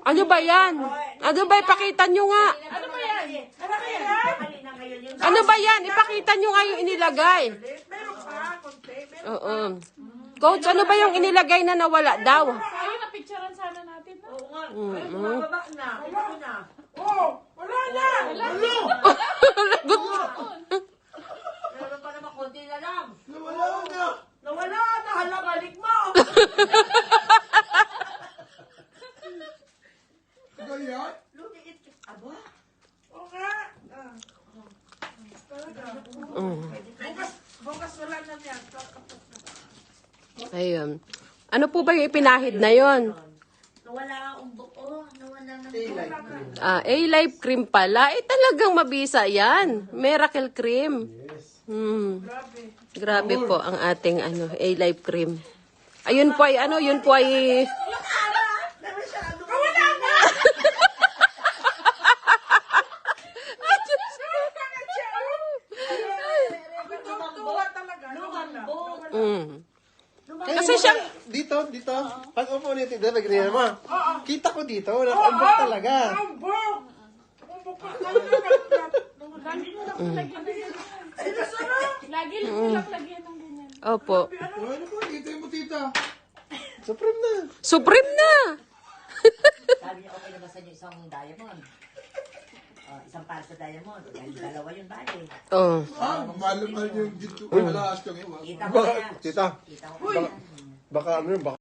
Ano ba yan? Ano ba? Ipakita nyo nga. Ano ba yan? Ano ba yan? Ano ba yan? Ipakita nyo nga yung inilagay. Meron pa, konti. Oo. Coach, ano ba yung inilagay na nawala daw? Ayun, napicturean sana natin. No? Oo nga. Ay, bumababa na. Ito na. Wala na! Meron pa naman konti na lang. Nawala na! Nawala na. Hala, balik mo. Ganyan? Lumiit. Aba. Oo nga. Talaga. Bukas wala na yan. Ayun. Ano po ba yung ipinahid na yon? Nawala ang buo. Nawala na. A-Life cream pala. Talagang mabisa yan. Miracle cream. Grabe po ang ating A-Life cream. Ayun po ay yun po ay Tuwa talaga. Kasi siya Dito. Pag upo nito, nagriyan mo. Kita ko dito, nakaumbok talaga. Ambok! Ambok ka Lagi lang lagyan ng ganyan. Opo. Ano po? Kita mo, tita. Supreme na. Supreme na. Sabi niya, okay na ba sa inyo isang diamond? Isang para sa diamond. Dalawa yung bali. Oh. Mahal yung dito. Wala, asking yun. Kita ko yan. Tita, Kita ko yan. baka ano yun, baka